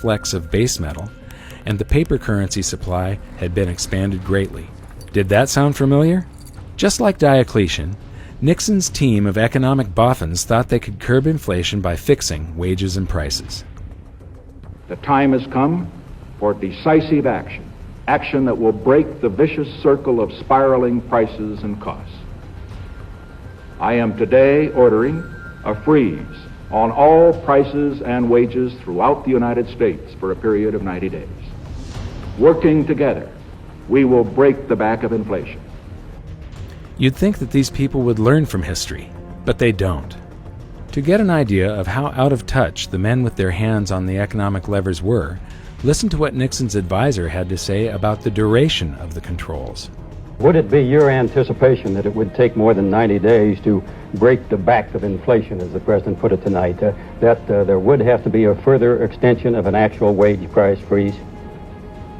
flecks of base metal, and the paper currency supply had been expanded greatly. Did that sound familiar? Just like Diocletian, Nixon's team of economic boffins thought they could curb inflation by fixing wages and prices. The time has come for decisive action, action that will break the vicious circle of spiraling prices and costs. I am today ordering a freeze on all prices and wages throughout the United States for a period of 90 days. Working together, we will break the back of inflation. You'd think that these people would learn from history, but they don't. To get an idea of how out of touch the men with their hands on the economic levers were, listen to what Nixon's advisor had to say about the duration of the controls. Would it be your anticipation that it would take more than 90 days to break the back of inflation, as the President put it tonight, that there would have to be a further extension of an actual wage price freeze?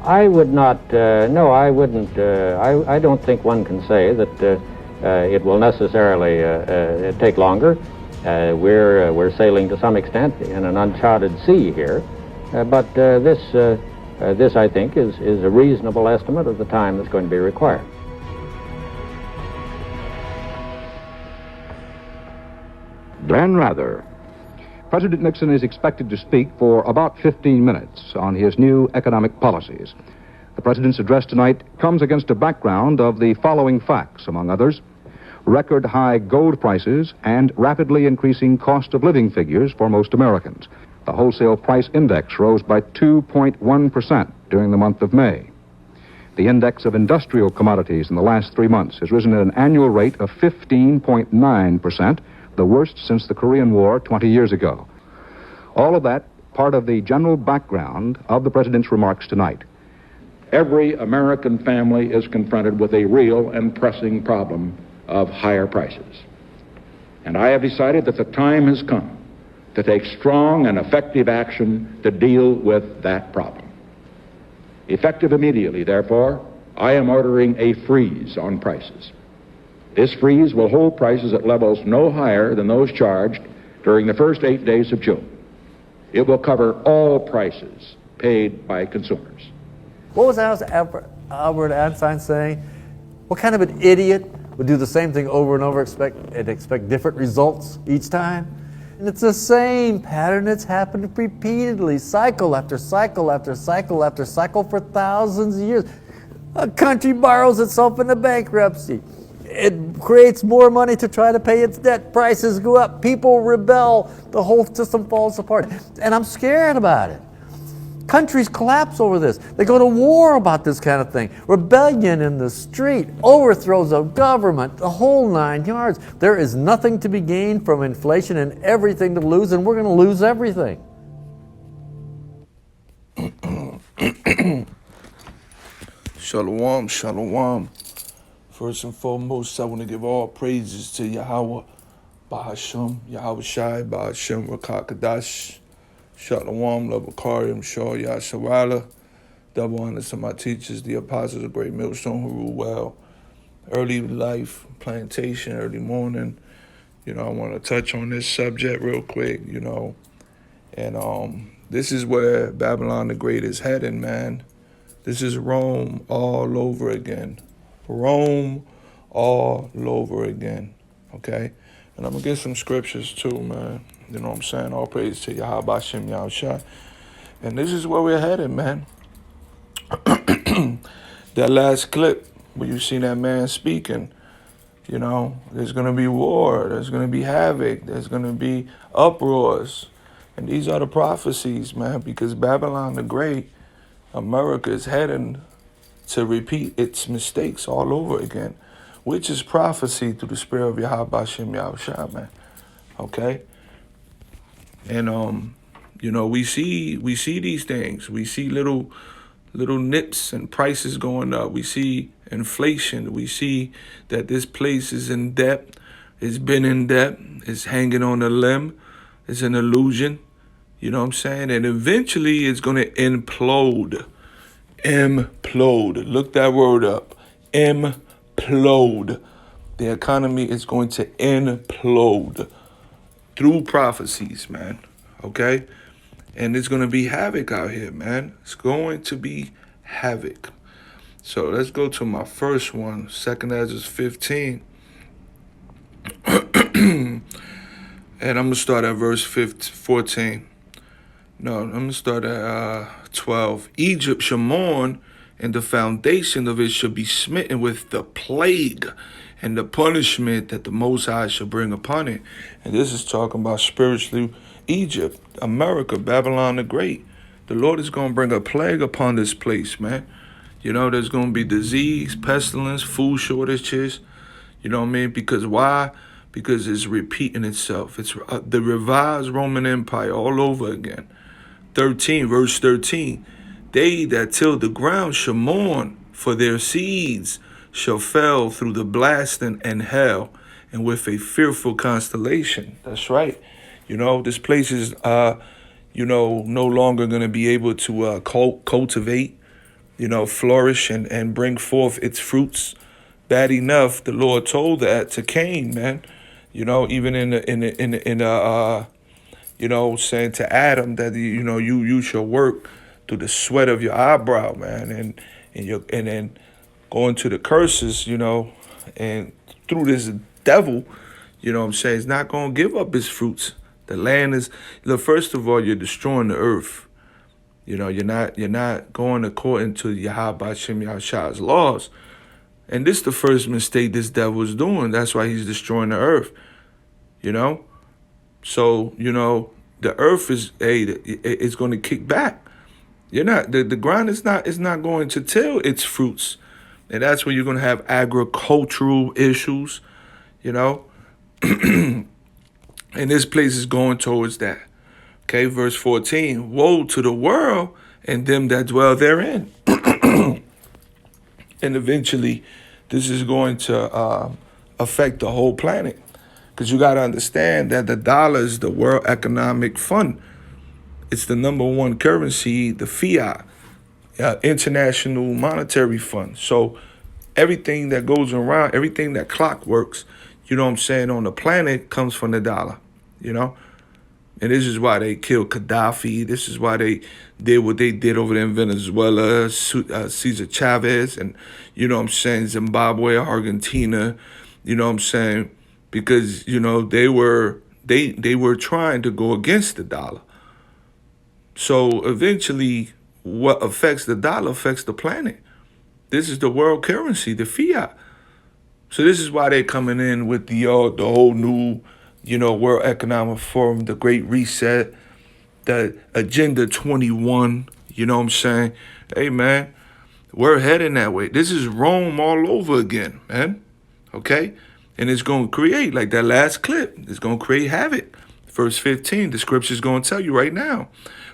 I would not, no, I wouldn't. I don't think one can say that it will necessarily take longer. We're sailing to some extent in an uncharted sea here, but this I think is a reasonable estimate of the time that's going to be required. Glenn Rather. President Nixon is expected to speak for about 15 minutes on his new economic policies. The president's address tonight comes against a background of the following facts, among others: record high gold prices and rapidly increasing cost of living figures for most Americans. The wholesale price index rose by 2.1% during the month of May. The index of industrial commodities in the last 3 months has risen at an annual rate of 15.9%, the worst since the Korean War 20 years ago. All of that part of the general background of the president's remarks tonight. Every American family is confronted with a real and pressing problem of higher prices. And I have decided that the time has come to take strong and effective action to deal with that problem. Effective immediately, therefore, I am ordering a freeze on prices. This freeze will hold prices at levels no higher than those charged during the first 8 days of June. It will cover all prices paid by consumers. What was Albert Einstein saying? What kind of an idiot would do the same thing over and over and expect different results each time? And it's the same pattern that's happened repeatedly, cycle after cycle after cycle after cycle for thousands of years. A country borrows itself into bankruptcy. It creates more money to try to pay its debt. Prices go up. People rebel. The whole system falls apart. And I'm scared about it. Countries collapse over this. They go to war about this kind of thing. Rebellion in the street, overthrows of government, the whole 9 yards. There is nothing to be gained from inflation and everything to lose, and we're going to lose everything. Shalom, shalom. First and foremost, I want to give all praises to Yahweh, Bahasham, Yahweh Shai, Bahasham, Rakakadash, Shalom, Labakarim, Shaw, Yashawala. Double honor to my teachers, the apostles of Great Millstone who rule well. Early life, plantation, early morning. I want to touch on this subject real quick, And this is where Babylon the Great is heading, man. This is Rome all over again. Rome all over again, okay? And I'm going to get some scriptures too, man. You know what I'm saying? All praise to Yahweh Hashem Yahushua. And this is where we're headed, man. That last clip where you see that man speaking, there's going to be war. There's going to be havoc. There's going to be uproars. And these are the prophecies, man, because Babylon the Great, America is heading to repeat its mistakes all over again, which is prophecy through the spirit of Yahweh Hashem Yahushua, man. Okay? And we see these things. We see little nips and prices going up. We see inflation. We see that this place is in debt. It's been in debt. It's hanging on a limb. It's an illusion. You know what I'm saying? And eventually it's going to implode. Implode. Look that word up. Implode. The economy is going to implode through prophecies, man. Okay? And it's going to be havoc out here, man. It's going to be havoc. So let's go to my first one, 2 Ezra 15. And I'm going to start at verse 14. No, I'm going to start at 12. Egypt shall mourn, and the foundation of it shall be smitten with the plague and the punishment that the Most High shall bring upon it. And this is talking about spiritually Egypt, America, Babylon the Great. The Lord is going to bring a plague upon this place, man. You know, there's going to be disease, pestilence, food shortages. You know what I mean? Because why? Because it's repeating itself. It's the revised Roman Empire all over again. 13, verse 13. They that till the ground shall mourn, for their seeds shall fell through the blasting and hell, and with a fearful constellation. That's right. You know, this place is, no longer going to be able to cultivate, flourish and bring forth its fruits. Bad enough, the Lord told that to Cain, man. Even saying to Adam that you shall work through the sweat of your eyebrow, man, and then going to the curses, and through this devil, it's not going to give up its fruits. The land is, first of all, you're destroying the earth. You're not going according to Yahweh Shem Yahshua's laws. And this is the first mistake this devil is doing. That's why he's destroying the earth. So, the earth it's going to kick back. The ground is not going to till its fruits. And that's where you're going to have agricultural issues, And this place is going towards that. Okay, verse 14. Woe to the world and them that dwell therein. And eventually, this is going to affect the whole planet. Because you got to understand that the dollar is the World Economic Fund. It's the number one currency, the fiat, International Monetary Fund. So everything that goes around, everything that clock works, on the planet comes from the dollar, And this is why they killed Gaddafi. This is why they did what they did over there in Venezuela, Cesar Chavez, and, Zimbabwe, Argentina, because, they were trying to go against the dollar. So eventually what affects the dollar affects the planet. This is the world currency, the fiat. So this is why they're coming in with the whole new, World Economic Forum, the Great Reset, the Agenda 21, Hey, man, we're heading that way. This is Rome all over again, man, okay? And it's going to create, like that last clip, it's going to create havoc. Verse 15, the scripture's going to tell you right now.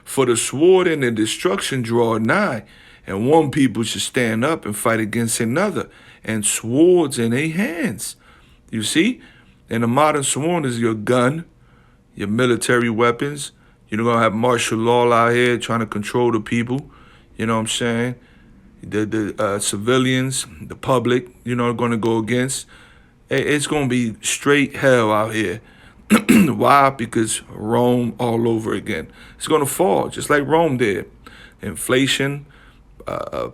For the sword and the destruction draw nigh, and one people should stand up and fight against another, and swords in their hands. You see? And the modern sword is your gun, your military weapons. You're going to have martial law out here trying to control the people. The civilians, the public, going to go against. It's going to be straight hell out here. Why? Because Rome all over again. It's going to fall just like Rome did. Inflation,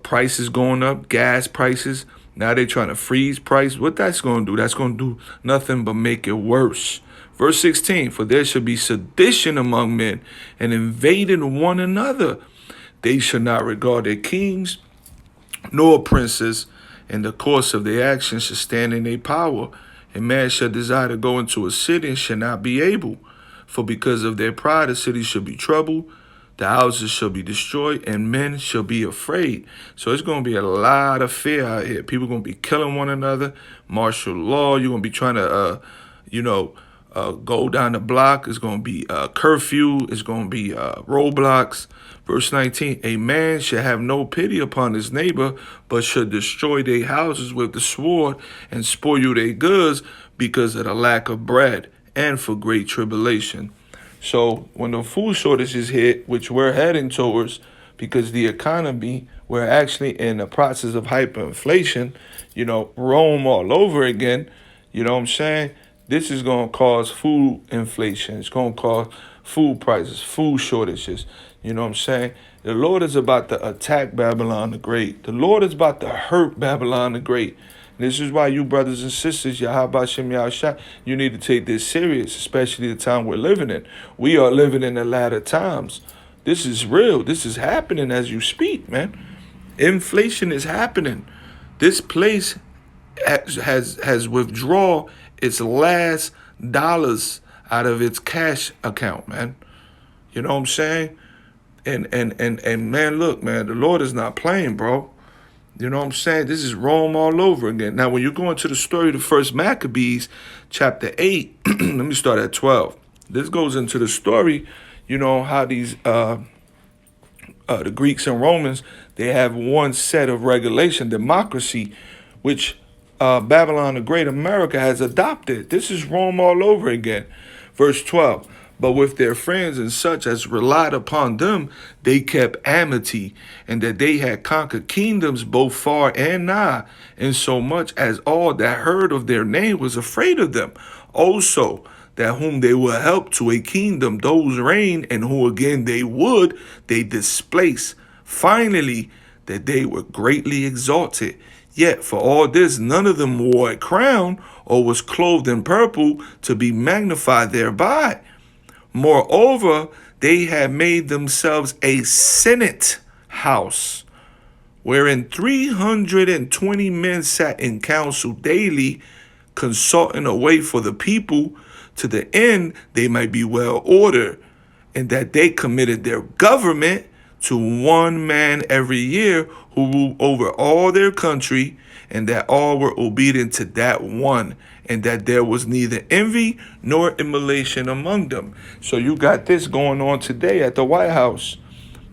prices going up, gas prices. Now they're trying to freeze price. What that's going to do? That's going to do nothing but make it worse. Verse 16, for there shall be sedition among men and invading one another. They shall not regard their kings nor princes, and the course of their actions shall stand in their power. And man shall desire to go into a city and shall not be able. For because of their pride, the city shall be troubled, the houses shall be destroyed, and men shall be afraid. So it's going to be a lot of fear out here. People are going to be killing one another. Martial law. You're going to be trying to, go down the block. It's going to be curfew. It's going to be roadblocks. Verse 19, a man shall have no pity upon his neighbor, but shall destroy their houses with the sword and spoil their goods because of the lack of bread and for great tribulation. So when the food shortages hit, which we're heading towards, because the economy, we're actually in the process of hyperinflation, Rome all over again, This is going to cause food inflation. It's going to cause food prices, food shortages. You know what I'm saying? The Lord is about to attack Babylon the Great. The Lord is about to hurt Babylon the Great. This is why you brothers and sisters, Yahabashim Yahshua, you need to take this serious, especially the time we're living in. We are living in the latter times. This is real. This is happening as you speak, man. Inflation is happening. This place has withdrawn its last dollars out of its cash account, man. You know what I'm saying? And man, look, man, the Lord is not playing, bro. You know what I'm saying? This is Rome all over again. Now, when you go into the story of the first Maccabees, chapter 8, let me start at 12. This goes into the story, you know, how these the Greeks and Romans, they have one set of regulation, democracy, which Babylon the Great, America, has adopted. This is Rome all over again. Verse 12. But with their friends and such as relied upon them, they kept amity, and that they had conquered kingdoms both far and nigh, insomuch as all that heard of their name was afraid of them. Also, that whom they would help to a kingdom, those reign, and who again they displace. Finally, that they were greatly exalted. Yet for all this, none of them wore a crown or was clothed in purple to be magnified thereby. Moreover, they had made themselves a senate house, wherein 320 men sat in council daily, consulting a way for the people, to the end they might be well ordered, and that they committed their government to one man every year, who ruled over all their country, and that all were obedient to that one, and that there was neither envy nor immolation among them. So you got this going on today at the White House.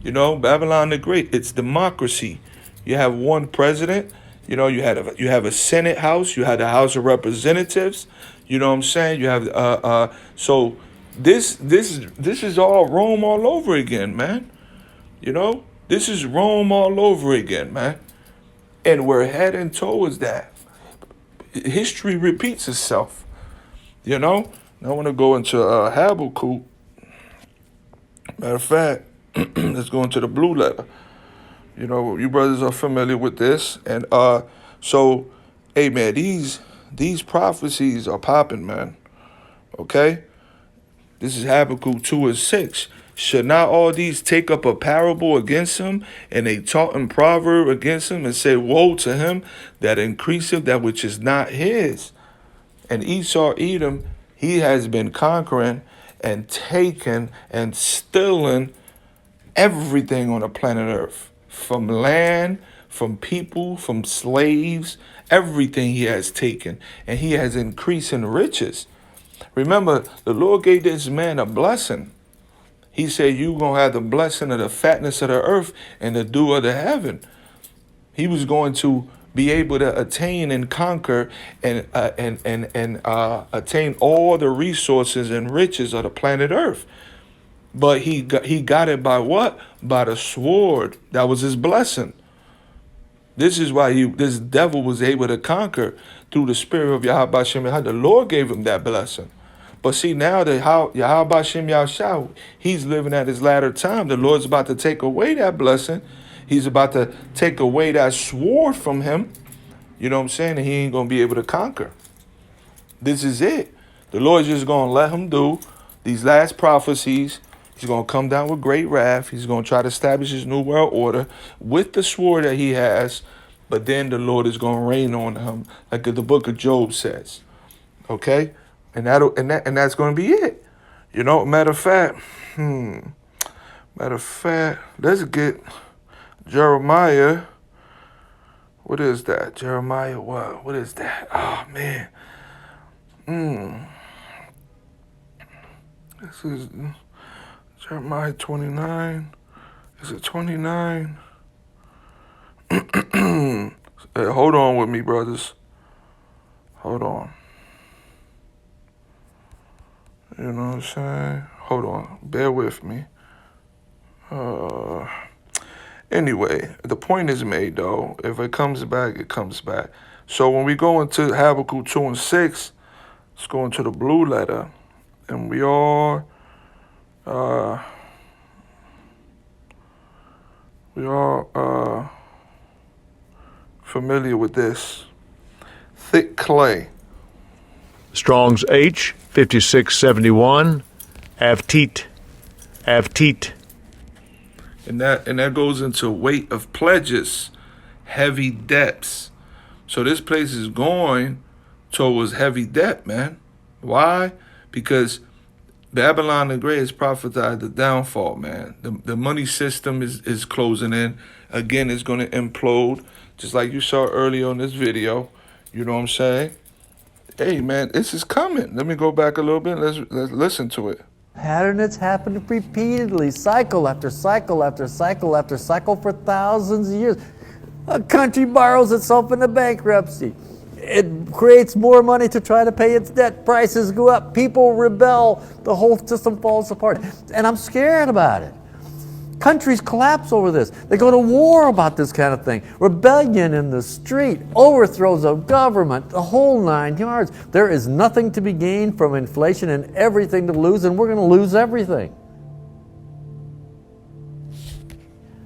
You know, Babylon the Great, it's democracy. You have one president. You know, you have a Senate House. You have the House of Representatives. You know what I'm saying? You have so this is all Rome all over again, man. You know, this is Rome all over again, man. And we're heading towards that. History repeats itself, you know. Now I want to go into Habakkuk. Matter of fact, let's go into the blue letter. You know, you brothers are familiar with this, and so, hey man, these prophecies are popping, man. Okay, this is Habakkuk 2:6. Should not all these take up a parable against him, and a taught proverb against him, and say, woe to him that increaseth that which is not his? And Esau, Edom, he has been conquering and taking and stealing everything on the planet Earth. From land, from people, from slaves, everything he has taken. And he has increased in riches. Remember, the Lord gave this man a blessing. He said, you're going to have the blessing of the fatness of the earth and the dew of the heaven. He was going to be able to attain and conquer and attain all the resources and riches of the planet earth. But he got it by what? By the sword. That was his blessing. This is why this devil was able to conquer through the spirit of Yahweh Shem Yahweh. The Lord gave him that blessing. But see, now that Yahweh Shem Yahshua, he's living at his latter time. The Lord's about to take away that blessing. He's about to take away that sword from him. You know what I'm saying? And he ain't going to be able to conquer. This is it. The Lord's just going to let him do these last prophecies. He's going to come down with great wrath. He's going to try to establish his new world order with the sword that he has. But then the Lord is going to reign on him, like the book of Job says. Okay? And that's going to be it. You know, matter of fact, let's get Jeremiah. What is that? Jeremiah what? What is that? Oh, man. This is Jeremiah 29. Is it 29? Hey, hold on with me, brothers. Hold on. You know what I'm saying? Hold on. Bear with me. Anyway, the point is made, though. If it comes back, it comes back. So when we go into Habakkuk 2:6, let's go into the blue letter. And we are We all familiar with this. Thick clay. Strong's H, 5671, Avteet. And that goes into weight of pledges, heavy debts. So this place is going towards heavy debt, man. Why? Because Babylon the Great has prophesied the downfall, man. The money system is closing in. Again, it's going to implode, just like you saw earlier on this video. You know what I'm saying? Hey, man, this is coming. Let me go back a little bit. Let's listen to it. Pattern that's happened repeatedly, cycle after cycle after cycle after cycle for thousands of years. A country borrows itself into bankruptcy. It creates more money to try to pay its debt. Prices go up. People rebel. The whole system falls apart. And I'm scared about it. Countries collapse over this. They go to war about this kind of thing. Rebellion in the street, overthrows of government, the whole 9 yards. There is nothing to be gained from inflation and everything to lose, and we're going to lose everything.